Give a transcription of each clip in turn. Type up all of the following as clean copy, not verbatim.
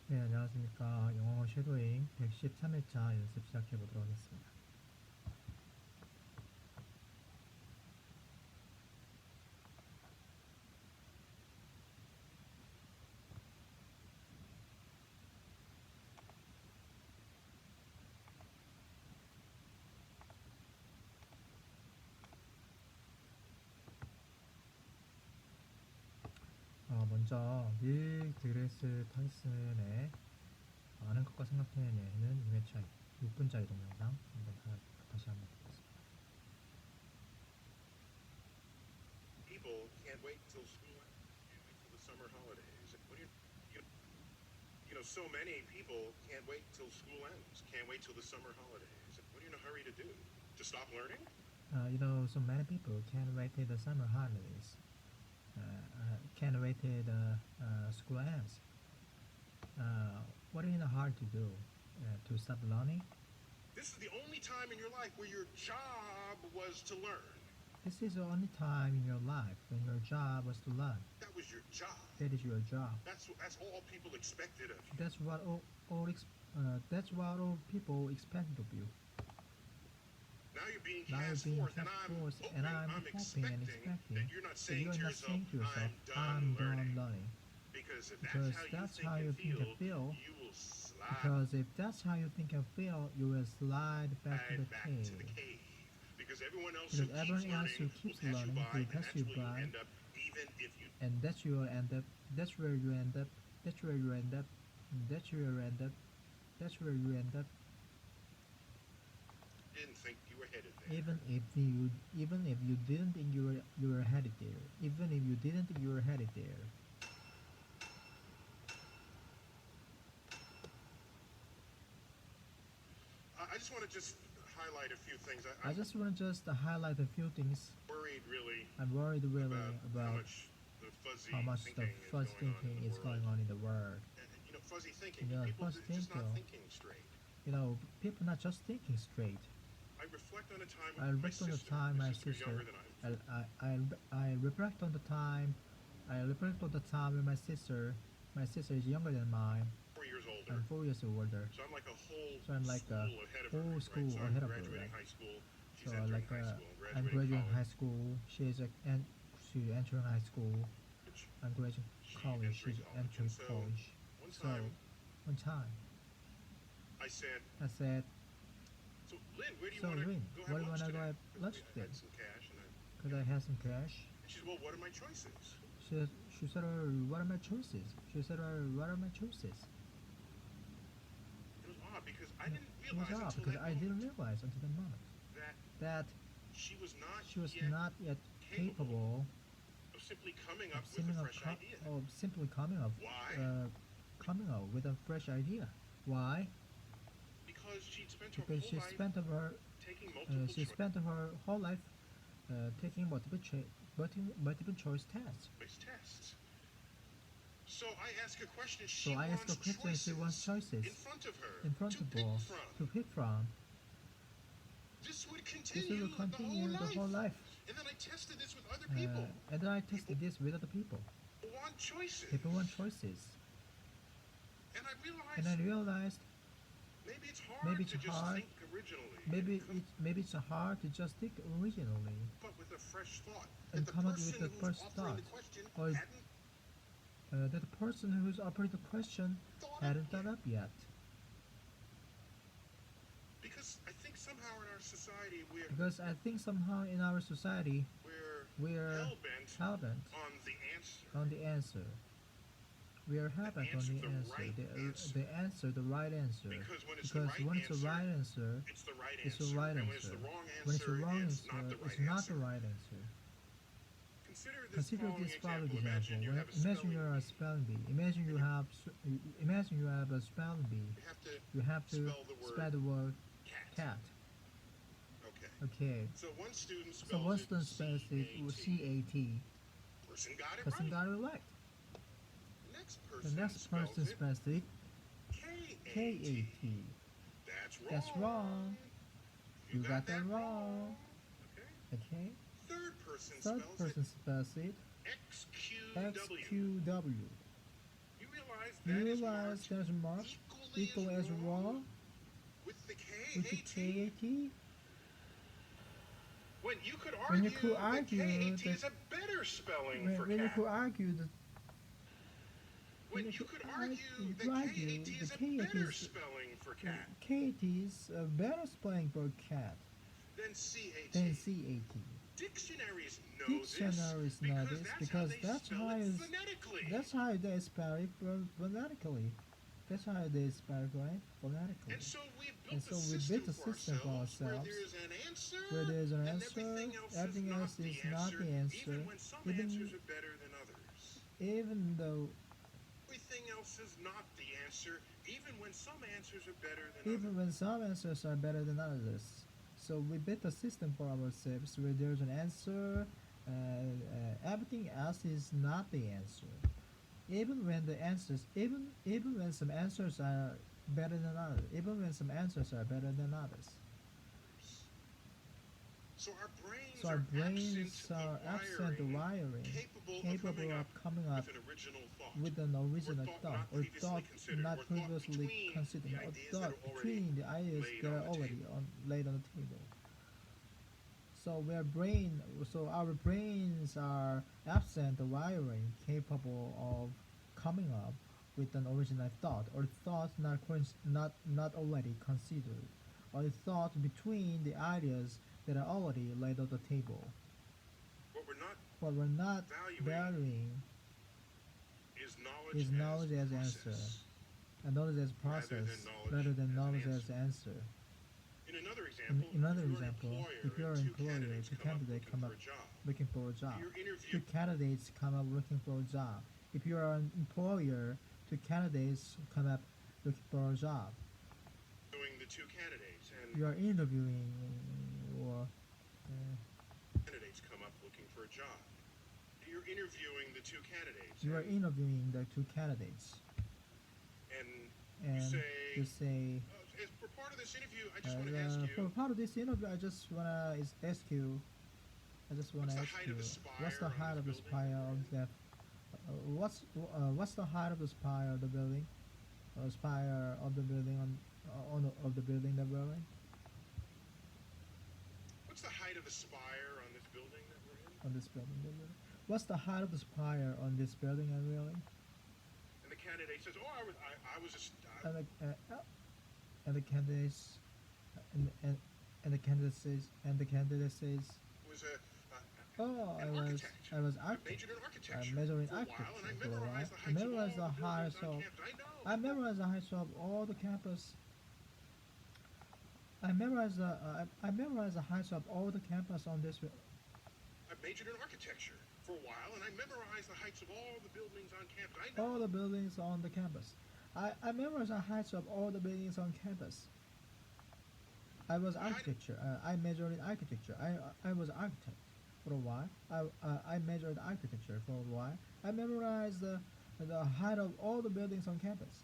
네, 안녕하십니까. 영어 쉐도잉 113회차 연습 시작해 보도록 하겠습니다. 먼저 닐 드그레스 타이슨의 아는 것과 생각해내는 2회차 6분짜리 동영상 다시 한번 보겠습니다. People can't wait until school ends. Can't wait till the summer holidays. So many people can't wait till school ends. Can't wait till the summer holidays. What are you in a hurry to do? To stop learning? So many people can't wait till the summer holidays. Can't wait till the school ends. What are you in a hurry to do? To stop learning? This is the only time in your life where your job was to learn. This is the only time in your life when your job was to learn. That was your job. That is your job. That's all people expected of you. That's what all people expect of you. Now you're being Now cast you're being forth, and I'm expecting that you're not saying to yourself, I'm done learning. Because if that's how you think and feel, you will slide Because if that's how you think and feel, you will slide back to the cave. Because everyone else who keeps learning will pass you by, and that's where you end up. That's where you end up. That's where you end up. That's where you end up. That's where you end up. Didn't think you were headed there. Even if you didn't think you were headed there. Even if you didn't think you were headed there. I just want to highlight a few things. I just want to highlight a few things. I'm worried really about how much the fuzzy thinking is going on in the world. Fuzzy thinking. People fuzzy just not thinking. thinking straight. People not just thinking straight. I reflect on a time I reflect on the time my sister. I reflect on the time. I reflect on the time when my sister is younger than mine. 4 years older. I'm 4 years older. So I'm like a whole whole school school ahead ahead of of her. her. So I'm Right? graduating high school. She's So entering like high school. I'm graduating high school. She's entering high school. I'm graduating college. She's entering college. So one time I said, I said, so Lynn, where do you so want to Lynn, go where do you have want lunch to go today? have lunch I today? had some cash, and Could I have some cash? she said, well, what are my choices? She said, what are my choices? She said, what are my choices? It was odd because I didn't It was realize odd until because that I didn't moment realize until the moment that she was she was yet not yet capable of simply coming of up with a fresh idea. simply coming up with a fresh idea. Why? Because she'd spent Because she spent her taking multiple life taking multiple choice tests. tests. So I asked a question. So I asked her question. She wants choices in front of her to pick from. This would This will continue the the whole life. And then I tested this with other people. And then I tested this with other people. People want choices. People want choices. And I realized maybe it's hard to just think originally. Maybe it's hard to just think originally. But with a fresh thought. And come up with a fresh thought. Or that the person who's offering the question hadn't thought up yet. Because I think somehow in our society we're hell-bent on the answer. We are hell-bent on the answer, the right answer. Because when it's the right answer, it's the right answer. When it's the wrong answer, it's not the right answer. Consider this following example. Imagine you are a spelling bee. Imagine you have a spelling bee. You have to spell the word cat. Okay. So one student spells it C-A-T. Person got it right. The next person spells it K-A-T. That's wrong. You got that wrong. Okay. Third person spells it X-Q-W. You realize that You is realize marked there's marked equally as wrong with the the KAT. KAT? When you could When you argue could argue the KAT that is a better spelling for when you cat. could argue that When you could argue the KAT is a better spelling for cat KAT is a better spelling for cat than CAT. than CAT. Dictionaries know Dictionaries know this because that's how they spell it phonetically. that's how they spell it phonetically. That's how they spell it right phonetically. And so we And built so a we built a system system for for ourselves ourselves where there's an answer, where there's an and answer, everything else is not the answer, even when some even answers are better than others. even though Everything else is not the answer, even when some answers are better than even others. when some answers are better than others. So we built a system for ourselves where there's an answer, everything else is not the answer. Even when the answers, even when some answers are better than others, even when some answers are better than others. So our brains, So our brains are absent the wiring, capable of coming up with an original thought, with an original thought, or thought not previously between considered, the or ideas thought that are already between the ideas laid that on are the already table. laid on the table. So our brains are absent the wiring capable of coming up with an original thought, or thought not already considered, or thought between the ideas that are already laid on the table. What we're not valuing is knowledge as answer, and knowledge as process rather than knowledge as answer. In another In example, another example, if you're an two employer, two candidates come up looking for a job. Two candidates come up looking for a job. If you are an employer, two candidates come up looking for a job. doing the two candidates, and You are interviewing or candidates come up looking for a job. You're interviewing the two candidates. you are interviewing the two candidates, And and you you say, for part of this interview, I just want to ask you, for part of this interview, I just wanna ask you. I just wanna What's the ask height you, of the spire what's the on height this of the building? spire of that? What's the height of the spire of the building? Or spire of the building of the building that we're in? what's the height of the spire on this building that we're in? On this building that we're in? What's the height of the spire on this building that we're in? And the candidate says, "Oh, I was just." And the candidates and the candidate says, Was oh, an architect. I was I majored in architecture. I majored in for a while, architecture and for a while. I memorized the heights of all the buildings on campus. I memorized the heights of all the campus. I memorized the heights of all the campus on this. I majored in architecture for a while, and I memorized the heights of all the buildings on campus. I know. All the buildings on the campus. I memorized the heights of all the buildings on campus. I was architecture. I majored in architecture. I was architect for a while. I majored architecture for a while. I memorized the height of all the buildings on campus.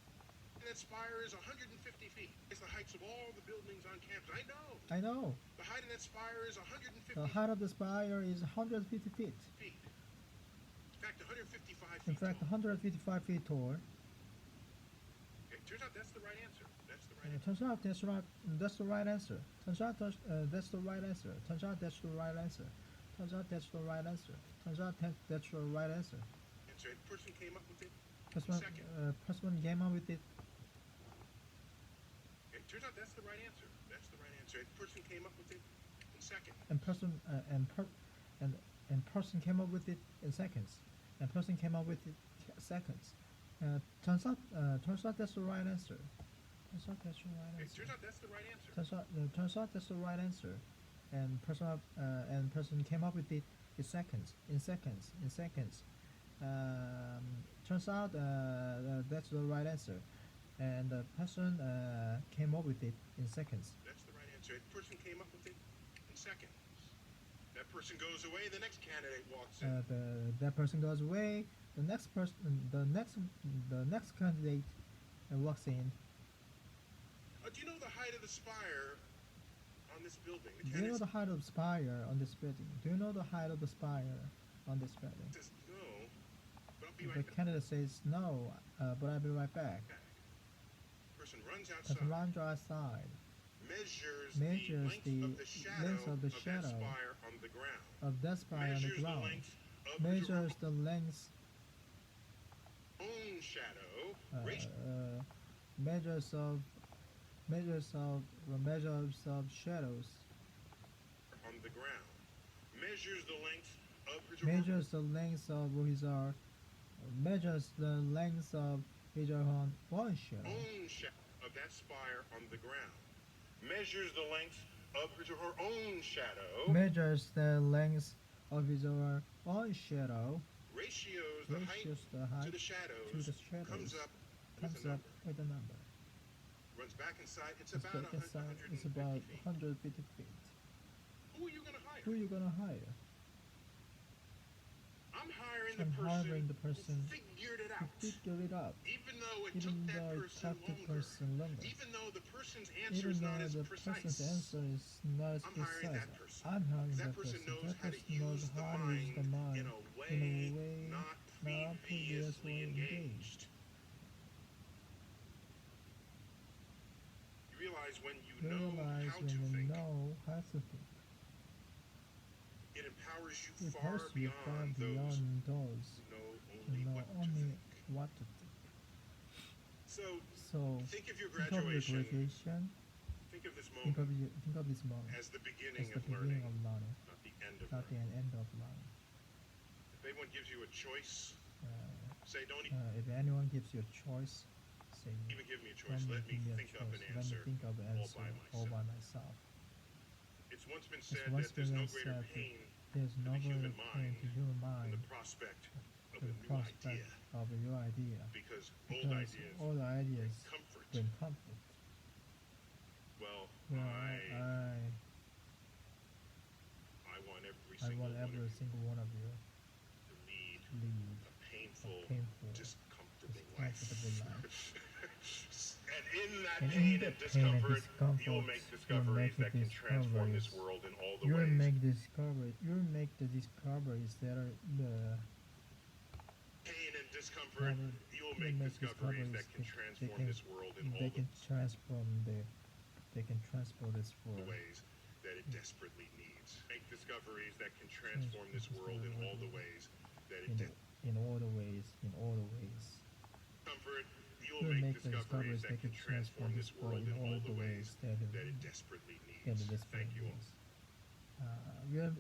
And that spire is 150 feet. It's the heights of all the buildings on campus. I know. I know. The height of that spire is 150 The height of the spire is 150 feet. feet. In fact, 155 feet. In fact, tall. 155 feet tall. Okay, turns out that's the right answer. That's the right answer. Turns out that's right. That's the right answer. Turns out that's the right answer. Turns out that's the right answer. Turns out that's the right answer. Turns out that's the right answer. And so the person came up with it. Person came up with it. Okay, turns out that's the right answer. That's the right answer. The person came up with it in second. And person came up with it in seconds. And person came up with it seconds. Turns out that's the right answer. Turns out that's the right Okay, answer. turns out that's the right answer. Turns out that's the right answer. And person came up with it in seconds. Turns out that's the right answer. And the person came up with it in seconds. That's the right answer. The person came up with it in seconds. That person goes away. The next candidate walks in. That person goes away. The next candidate walks in. Do you know the height of the spire on this building? Do you know the height of the spire on this building? Do you know the height of the spire on this building? Says, no, but I'll The candidate says no, but I'll be right back. Person runs Person outside, runs outside, measures measures the the length of the shadow shadow of that spire on the ground, of that spire on the measures the ground, length of measures her the length, own shadow, measures of shadows, on the ground, measures the length of measures the length of his measures the length of his or her own shadow, own shadow of that spire on the ground, measures the length of his or her own shadow, measures the length of his or her own shadow, ratios the height to the shadows, comes up with a number. Runs back inside, it's about 150 feet. Who are you going to hire? Who are you gonna hire? I'm hiring the person who figured it out. Who figured it out. Even though it Even took though that it took the person longer. Even though the person's answer Even is not though as the precise. person's answer is not as I'm hiring precise. that person. I'm hiring That that person person. knows That how to person knows use the how to use the mind in a way not previously engaged. You realize when you know how to think, it empowers you far beyond those who know only what to think. So think of your think of your graduation. graduation. Think of this Think moment of this moment as the as beginning the of beginning learning, of learning, not the end of not the learning. end of learning. If anyone gives you a choice, say don't If anyone gives you a choice, say even give me a choice. don't Let me give me a think up choice. an Let me answer think of an answer all by myself. It's once been It's said once that there's been no greater said pain there's no to the human greater pain to human than mind the prospect of than a the new prospect idea, of a new idea. because Because old ideas comfort. bring comfort. Well, Well, I want every single one of you to lead a painful, discomfortable life. And in that pain and discomfort, you'll make discoveries that can transform this world in all the ways. You'll make the discoveries that are the Pain and discomfort, you'll make discoveries that can transform this world in all they can transform this the world. ways that it desperately needs. Make discoveries that can transform this world in all the ways that it in all the ways. comfort. You'll You'll make discoveries that can transform this world in all the ways that it desperately needs. Thank you all. You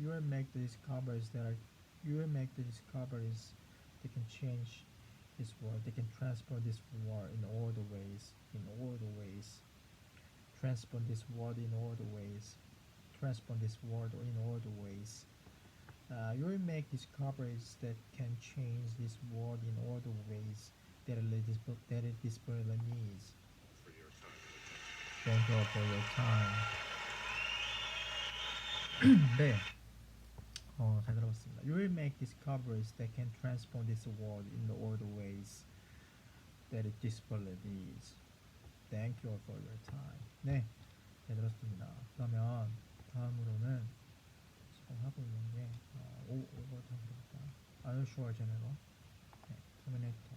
will make the discoveries that can change this world. They can transform this world in all the ways. Transform this world in all the ways. You will make discoveries that can change this world in all the ways that it desperately needs. For your time. Thank you all for your time. 네. 잘 들어봤습니다. You will make discoveries that can transform this world in all the ways that it desperately needs. Thank you all for your time. 네, 잘 들었습니다. 그러면 다음으로는 지금 하고 있는 게 오버타임이니까 Are you sure, General? 네, 터미네이터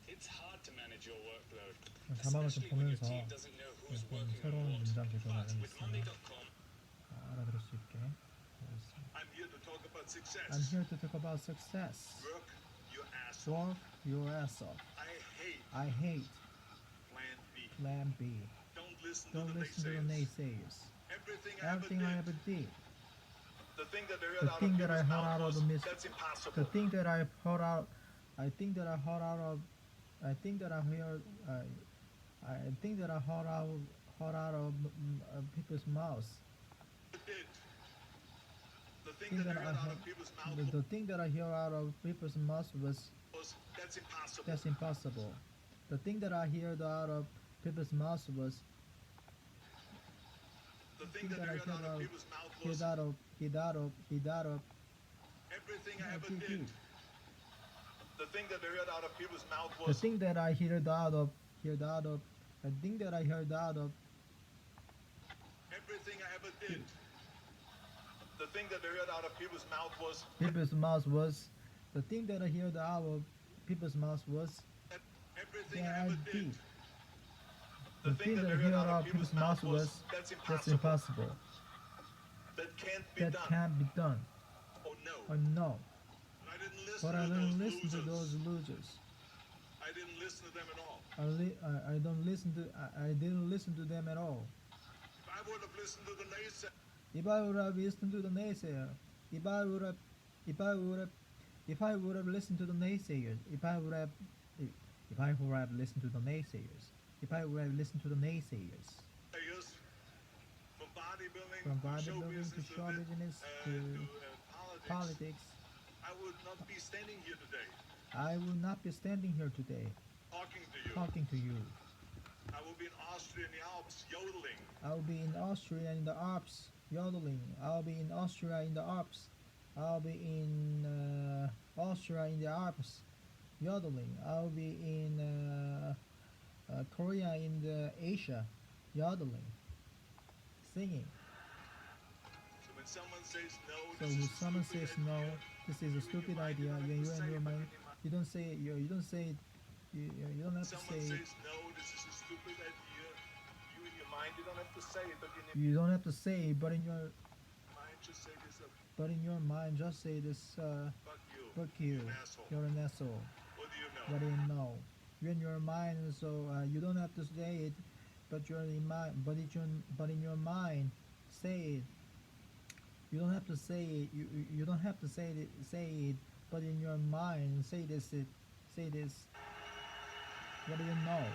It's hard to manage your workload, 자막을 좀 especially when your 보면서 team doesn't know who's working on 새로운 what. 문장 개선을 But with 하겠습니다. Monday.com, 알아들을 수 있게 하겠습니다. I'm here to talk about success. I'm here to talk about success. Work your ass Work your ass off. I hate Plan B. Plan B. Don't listen Don't to the listen to the naysayers. naysayers. Everything I ever did. The The thing that I heard out of the mist. that's impossible. The thing that I heard out. I think that I heard out of. I think that I heard. I think that I heard out of people's mouths. The thing that I heard out of people's mouths The thing that I hear out of people's mouths was was that's impossible. that's impossible. The thing that I heard out of people's mouths was The thing that I heard out of people's mouths was hid out of everything I ever did. The thing that I heard out of people's mouth the was thing that I heard out of the thing that I heard out of everything I ever did. The thing that I heard out of people's mouth was people's mouths was The thing that I hear the our people's mouth was that everything they I are ever did. deep. The The thing thing that that I I heard hear out of our people's people's mouth mouth was, was that's that's impossible. impossible. That can't be That done. can't be done. Oh no. Or no. But I didn't listen But I to those didn't listen to losers. those losers. I didn't listen to them at all. I don't listen to I didn't listen to them at all. If I would have listened to the naysayers, If I would have listened to the naysayer, if I would have, if I would have, if I would have listened to the naysayers, if I would have listened to the naysayers, if I would have listened to the naysayers, from bodybuilding, from show bodybuilding to business, show business to politics, politics, I would not be standing here today I would not be standing here today talking to you. talking to you. I will be in Austria in the Alps yodeling. I'll be in Austria in the Alps yodeling. I'll be in Austria in the Alps. I'll be in Austria in the Alps yodeling. I'll be in Korea in the Asia yodeling, singing. So when someone says no, So this when is a someone stupid says idea, no, this is a stupid idea. You and your mind, you don't say it. You don't say it. You don't have to someone say it. says no, this is a stupid idea. You in your mind, you don't have to say it, but in your You don't have to say it, but in your mind, just say this. mind, just say this. Fuck you. Fuck you. You're an asshole. You're an asshole. What do you know? What do you know? You're in your mind, so you don't have to say it, but you're in mind. But in your mind, say it. You don't have to say it. You don't have to say it. Say it. But in your mind, say this. Say this. What do you know?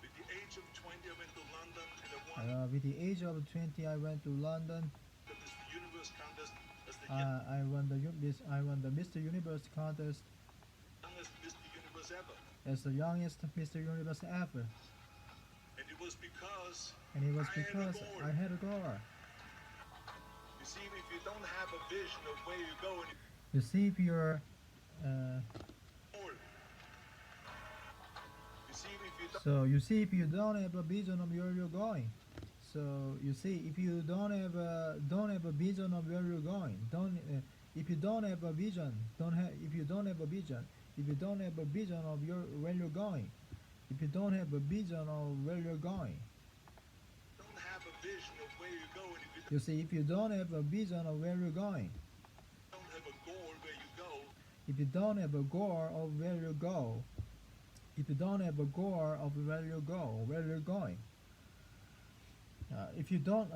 With the age of 20, I went to London and I won With the age of 20, I went to London. the Mr. Universe contest as the I won the Mr. Universe contest youngest Mr. Universe ever. as the youngest Mr. Universe ever, And it was because and it was I had a because goal. I had a goal. You see, if you don't have a vision of where you go and You see, if you're goal, you see, if you don't so you see if you don't have a vision of where you're going. So you see if you don't have a vision of where you're going. Don't if you don't have a vision, don't have if you don't have a vision, if you don't have a vision of your where you're going, if you don't have a vision of where you're going. have a vision of where you go, and if you You see if you don't have a vision of where you're going, don't have a goal where you go, if you don't have a goal of where you go, if you don't have a goal of where you go, where you're going. If you don't,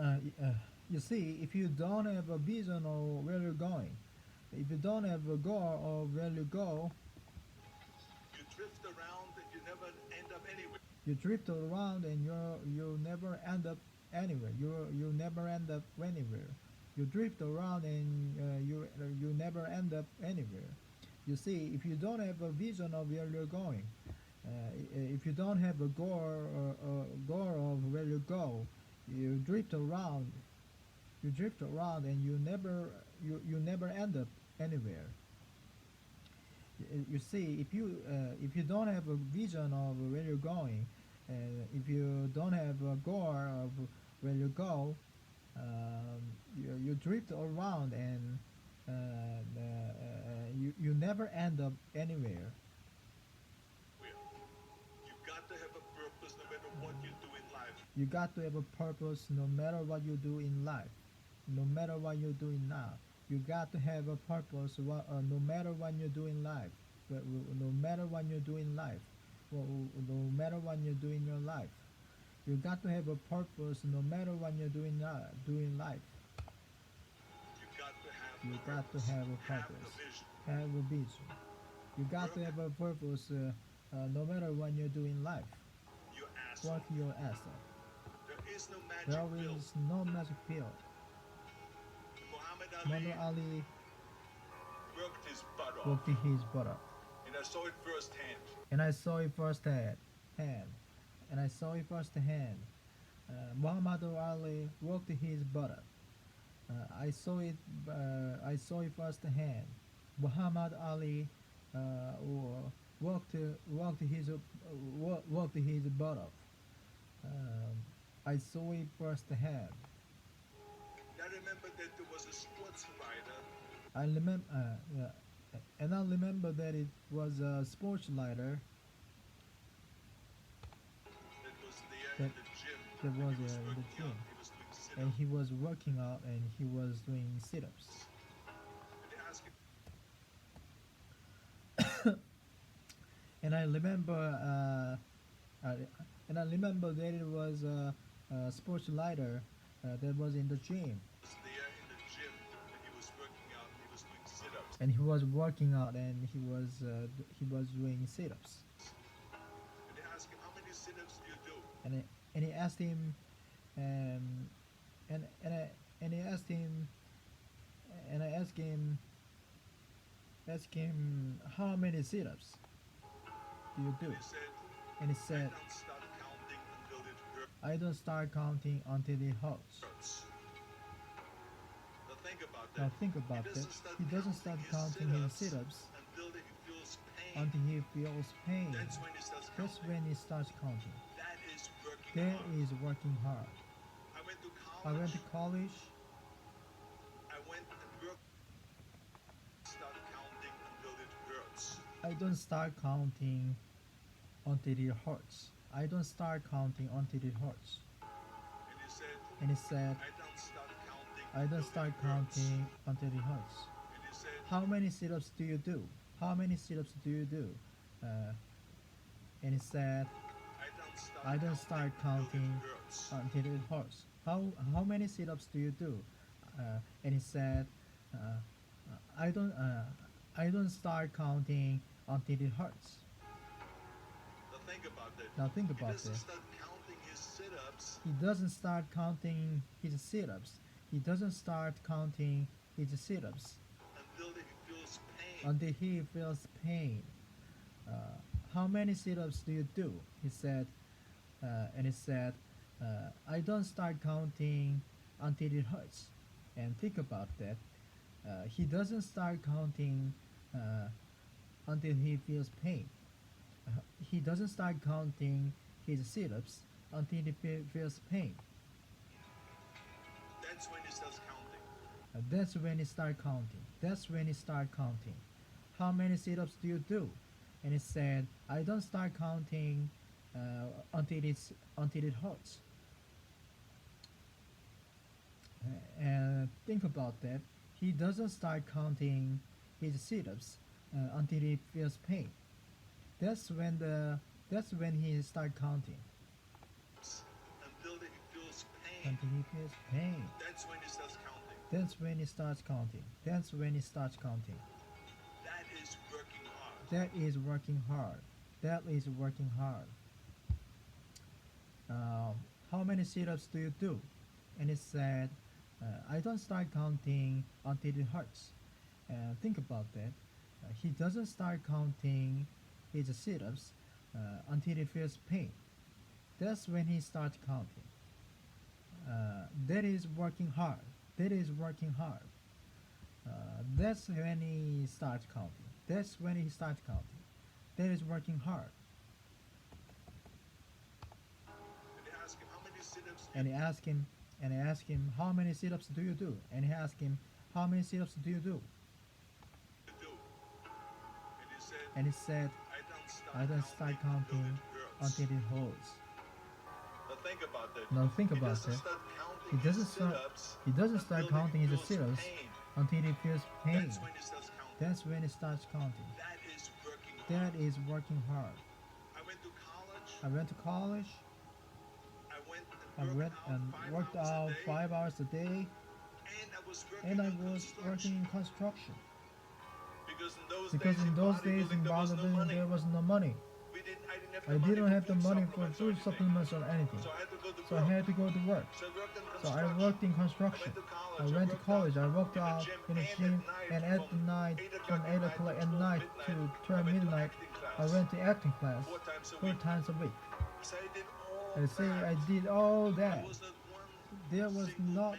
you see, if you don't have a vision of where you're going, if you don't have a goal of where you go, you drift around and you never end up anywhere. you drift around and you never end up anywhere. You never end up anywhere. You drift around and you never end up anywhere. You see, if you don't have a vision of where you're going, if you don't have a goal of where you go, you drift around. You drift around and you never end up anywhere. You see, if you don't have a vision of where you're going, if you don't have a goal of where you go, you drift around and you never end up anywhere. You got to have a purpose no matter what you do in life. You got to have a purpose no matter what you do in life. No matter what you're doing now, you got to have a purpose. No matter what you do in life, no matter what you do in life, no matter what you do in your life, you got to have a purpose. No matter what you're doing life, You got to have you a got to have a purpose. purpose. Have a vision. Have a vision. You got to have a purpose. No matter what you do in life, Your asshole. work your ass off. There is no magic There pill. is no magic pill. Muhammad Muhammad Ali Ali worked his butt off, worked his butt up. and I saw it firsthand. And I saw it firsthand. And I saw it firsthand. Muhammad Ali worked his butt up. I saw it. I saw it firsthand. Muhammad Ali worked his butt off. Um, I saw it firsthand. I remember that there was a sports writer I remember, yeah, and I remember that it was a sports lighter that was there that in the gym that and was he was in the working gym, out. He was doing and sit-ups. he was working out and he was doing sit-ups. And they asked him, And I remember, and I remember that it was a sports lighter that was in the gym, was there in the gym and he was working out. He was doing sit-ups. and he was working out and he was doing sit-ups. And they asked him, how many sit-ups do you do? And and he asked him, um, and he asked him, and I asked him how many sit-ups do you do? And he said, And he I said, don't start counting until it I don't start counting until it hurts. hurts. Now think about Now that. think about that. He doesn't start counting his sit-ups until he feels pain. until he feels pain. That's when he starts That's counting. when he starts counting. That is working That hard. is working hard. I went to I college. went to college. I went and worked. Start counting until it hurts. I don't start counting until it hurts. I don't start counting until it hurts. And he said, And he said, I don't start counting. I don't until start it hurts. counting until it hurts. And he said, How many sit-ups do you do? How many sit-ups do you do? And he said, I don't start counting until it hurts. until it hurts. How many sit-ups do you do? And he said, uh, I don't I don't start counting until it hurts. Now think about that. Now think He about doesn't that. start counting his sit-ups He doesn't start counting his sit-ups. He doesn't start counting his sit-ups until he feels pain. until he feels pain. Uh, how many sit-ups do you do? He said, and he said, I don't start counting until it hurts. And think about that. He doesn't start counting until he feels pain. He doesn't start counting his sit-ups until he feels pain. That's when he starts counting. That's when he start counting. That's when he start counting. How many sit-ups do you do? And he said, I don't start counting until it hurts. And think about that. He doesn't start counting his sit-ups until he feels pain. That's when he start counting Until he feels pain. until he feels pain. That's when he starts counting. That's when he starts counting. That's when he starts counting. That is working hard. That is working hard. That is working hard. How many sit-ups do you do? And he said, I don't start counting until it hurts. Think about that. He doesn't start counting his sit-ups until he feels pain. That's when he starts counting. That is working hard. That is working hard. That's when he starts counting. That's when he starts counting. That is working hard. And they ask him, how many sit-ups do And you he asked him, how many sit-ups do you do? And he asked him, how many sit-ups do you do? do? And he said, I don't start counting until it hurts. Now think about that. Now think He about doesn't that. start He counting doesn't his start. sit-ups He doesn't start until he counting his feels sit-ups pain. until he feels pain. That's when he starts counting. That's when he starts counting. That is working hard. That is working hard. I went to college. I went to college. I went and Worked out 5 hours a day, And I was working and I in was construction. working in construction. Because in those days in bodybuilding there was no money. I didn't have the money for food supplements or anything. So I had to go to work. So I had to go to work. So So I worked in construction. I went to college. I worked out in the gym, and at night, from 8 o'clock at night to 12 midnight, I went to acting class 4 times a week. I say I did all that. There was not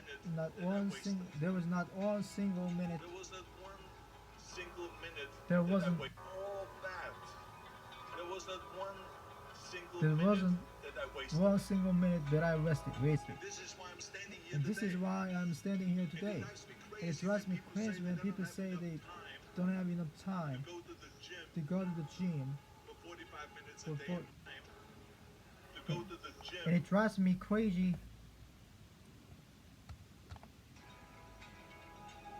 one single minute. There There wasn't wasn't all that. There was not one single there minute wasn't that One single minute that I wasted. And this is why I'm standing here And today. it drives me crazy when people say they don't have enough time To go to the gym for for for, to go to the and gym. it drives me crazy.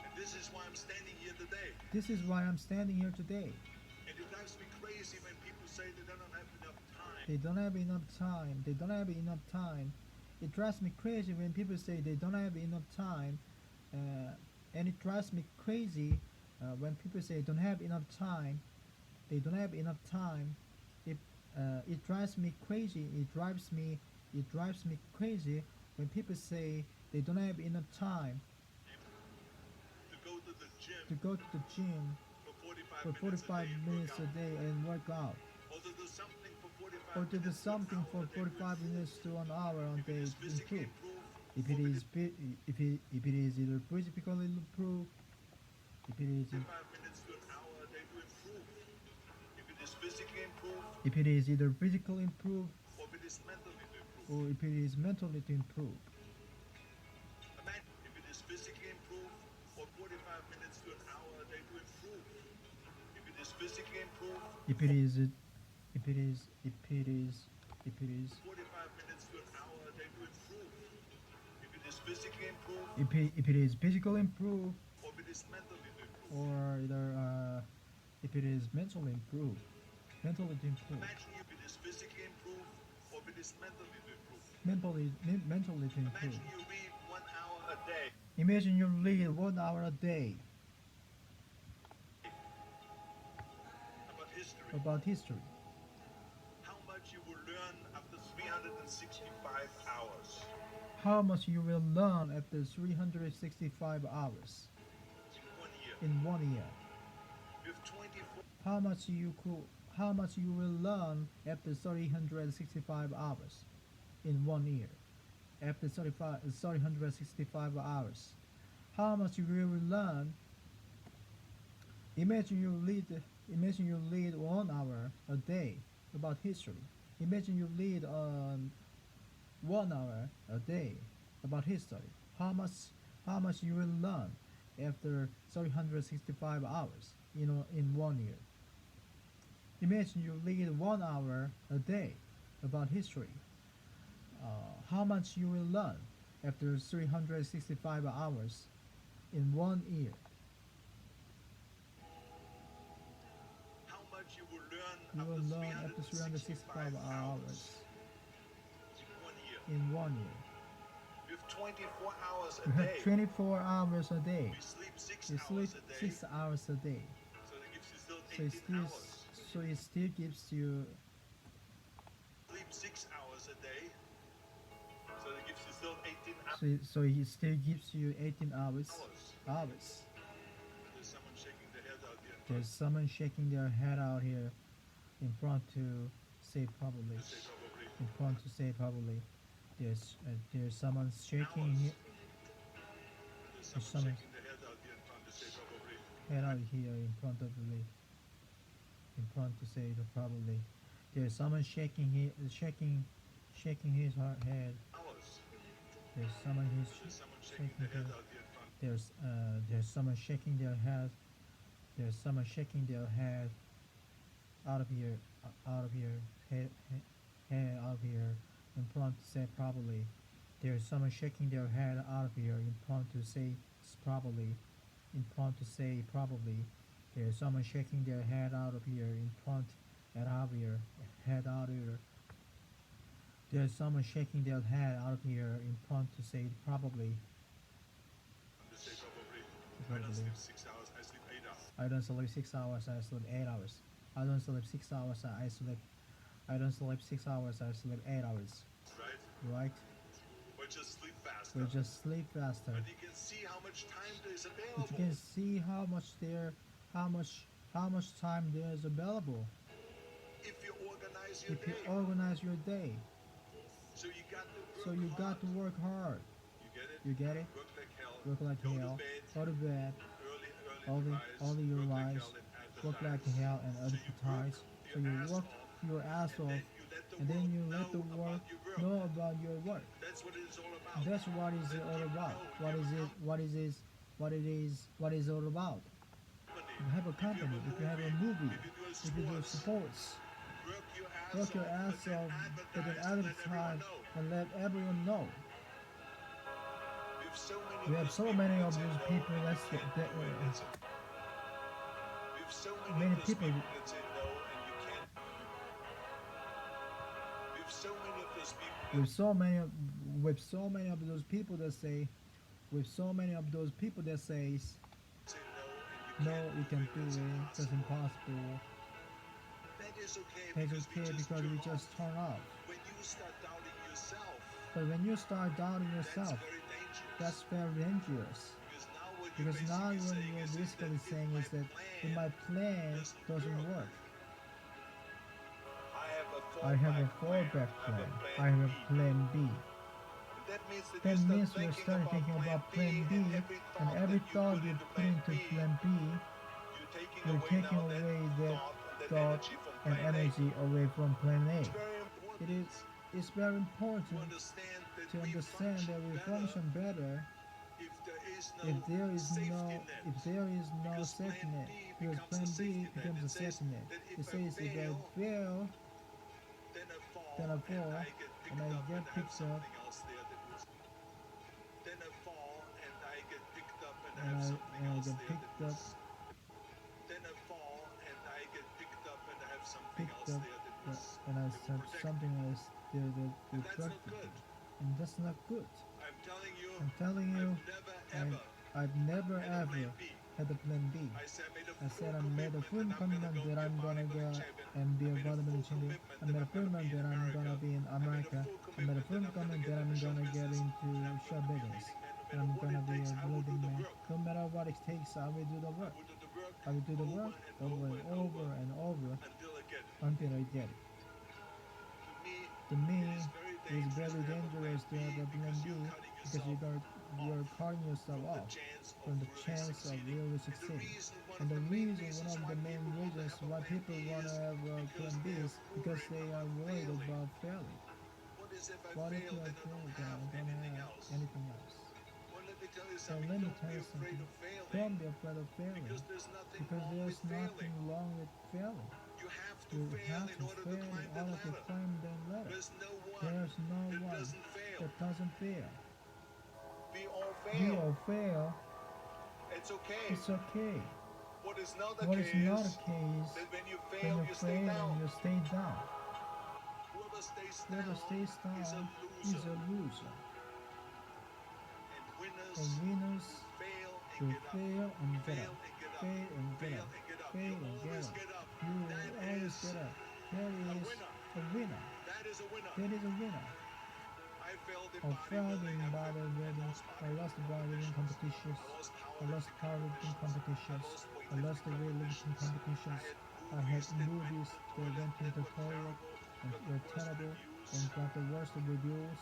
And this is why I'm standing here today. This is why I'm standing here today. And it drives me crazy when people say they don't have enough time. They don't have enough time. They don't have enough time. It drives me crazy when people say they don't have enough time. And it drives me crazy when people say don't have enough time. They don't have enough time. It it drives me crazy. It drives me crazy when people say they don't have enough time To go to the gym to go to the gym for for 45 minutes a day and work out, or to do something for 45 or to do minutes to an something hour for a day to 45 improve. minutes to an hour on If it day is to physically improve. improved, If or it if is if it is either physically improved, if it is 45 minutes to an hour a day to improve. If it is physically improved, if it is either physically improved or if it is mentally to improve. or if it is mentally to improve. Imagine if it is physically improved or 45 minutes to an hour a day to improve. If it is physically improved, If it is if it is if it is if it is 45 minutes to an hour a day to improve. If it is physically improved if it is physically improved or if it is mentally to improve. or either if it is mentally improved, mentally to improve, Imagine if it is physically improved or if it is mentally to improve. mentally to improve. Imagine you read 1 hour a day Imagine you read 1 hour a day about history. about history. How much you will learn after 365 hours How much you will learn after 365 hours in 1 year. in 1 year. With 24 How much you could how much you will learn after 365 hours in 1 year. After 365 hours. How much you will learn. Imagine you read 1 hour a day about history. Imagine you read 1 hour a day about history. How much you will learn after 365 hours in 1 year. Imagine you read 1 hour a day about history. How much you will learn after 365 hours in 1 year. how much you will learn You will after learn after 365 hours in 1 year. in 1 year. With 24 hours You a have day. 24 hours a day. We sleep 6 You sleep hours a day. 6 hours a day. So that gives you still So 18 hours. it still gives you Sleep 6 hours a day. So that gives you still 18 so it still gives you 18 hours. hours. There's someone shaking their head out here. There's someone shaking their head out here in front to say probably. Say probably In front to say probably. There's someone shaking there's There's someone someone- shaking their head out here in front to say probably. head out here in front of the in front to say the probably. There's someone shaking his head. Hours. There's someone who's There's someone shaking shaking their head their out here in front. there's someone shaking their head. There's someone shaking their head out of here head out of here in front to say probably. There's someone shaking their head out of here in front to say probably. In front to say probably. There's someone shaking their head out of here in front and out of here head out of here. There's someone shaking their head out of here in front to say probably. To say probably. I Probably. don't sleep 6 hours. I sleep 8 hours. I don't sleep 6 hours, I sleep 8 hours. I don't sleep 6 hours, I don't sleep 6 hours, I sleep 8 hours. Right? Right? Or just sleep faster. We just sleep faster. But you can see how much time there is But available. you can see how much time there is available If you organize your if you day. organize your day. So you got to work So you hard. got to work hard. You get it? You get it? Work like hell. Work like Go hell. to bed Go to bed. early Early you rise. rise. Work like hell and So you advertise. work So you your ass work off, your ass and off. then you let and then you let the world know about your work. That's what it is all about. That's what is it all about. What is it? What is it? What it is? What is it all about? If you have a company, if you have a movie, if you do sports, work your ass off, get an advertise, and let everyone know. We have so many of those people. Let's get that. Many people. that say no, and you can't. We have so many of those people. With so many, with so many of those people that say, with so many of those people that says, Say no, no, and you can't do it. It's impossible. that is okay. It's okay because we just turn off. When you start doubting yourself, But when you start doubting yourself, that's very dangerous. that's very dangerous. Because now what Because now you're what basically you're basically saying is that if my plan doesn't work, I have a fallback plan. I I have have a plan B. That Means you start thinking about plan B, and every thought you put into plan B, you're taking away that thought and energy away from plan A. It is it's very important to understand that we function better if there is no safety net, because plan B becomes a safety net. It says if I fail, then I fall, and I get picked up, Then I fall and I get picked up and and have I, something and I else get there picked that up, was. Then I fall and I get picked up and I have something picked else up, there that was. and I that will have protect something me. else there that And that's not attracted good. me, and that's not good. I'm telling you, I'm telling you, I've never I've never ever had a ever plan B. had a plan B. I said I said I made a firm commitment that I'm gonna go and be a bodybuilding champion. I made a firm commitment that I'm gonna be in America. I made a firm commitment that I'm gonna get into show business. That I'm gonna be a leading man. No matter what it takes, I will do the I work. will do the work I will do the work over and over and over until I get it. until I get it. To To me, me, it's very dangerous to have a plan B because you're cutting yourself off from the chance of really succeeding. And the reason, one of the main reasons why people want to have a plan B is because they are worried about failing. What is if I What if fail, you are then I failing, don't then have I don't anything have else? anything else? Well, let me tell you So something. let me Don't tell be you afraid something. of failing. Don't be afraid of failing Because there's nothing because wrong there's with nothing failing. wrong with failing. You have to You fail have in to order to fail climb in that order to ladder. climb that ladder. There's no one There's no that one doesn't fail. that doesn't fail. We all We fail. all fail. It's okay. It's okay. What is not the What case is not the case that when you when fail, you you stay fail down. and you stay down. Whoever stays Whoever down stays is a down loser. is a loser. And winners And winners fail and will get up. fail and get Fail up. and get up. Fail and get Fail up. and get up. Fail You and get always up. get up. You will That always is get up. That a is winner. a winner. That is a winner. That is a winner. I failed in I failed bodybuilding. in I bodybuilding. I lost the bodybuilding competitions. I lost powerlifting competitions. I lost the weightlifting competitions. I had movies that went into the toilet and were terrible and got the worst of reviews.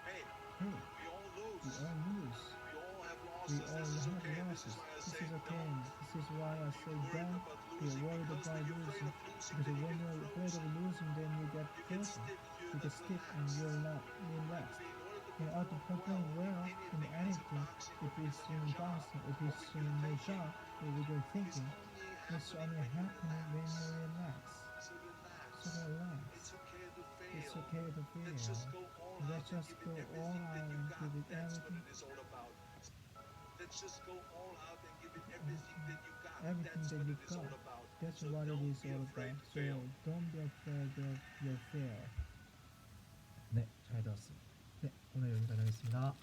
Hey, Hey, we all lose. we all lose. We all have We losses. all This is have okay. losses. This is why I This say is okay. don't This is why I say be worried don't about be losing. worried Because about when you're afraid losing. of losing, Because then you when get you're afraid of frozen. losing, then you get You get frozen. stiff. You're You not get stiff and relaxed. you're not relaxed. In In order to perform well in anything, if it's in boxing, if it's in a job, or with your thinking, it's only happening when you relax. So relax. So relax. It's okay to fail. It's okay to fail. Let's just go all out Let's just and go give it all everything that out you and got. give it That's what everything, it is all about. Let's just go all out and give it everything that you got. everything That's that what you it is all got. about. That's So what it don't is be all afraid about. to So fail. don't be afraid of your fail. 네, 잘 들었습니다. 네, 오늘 여기까지 하겠습니다.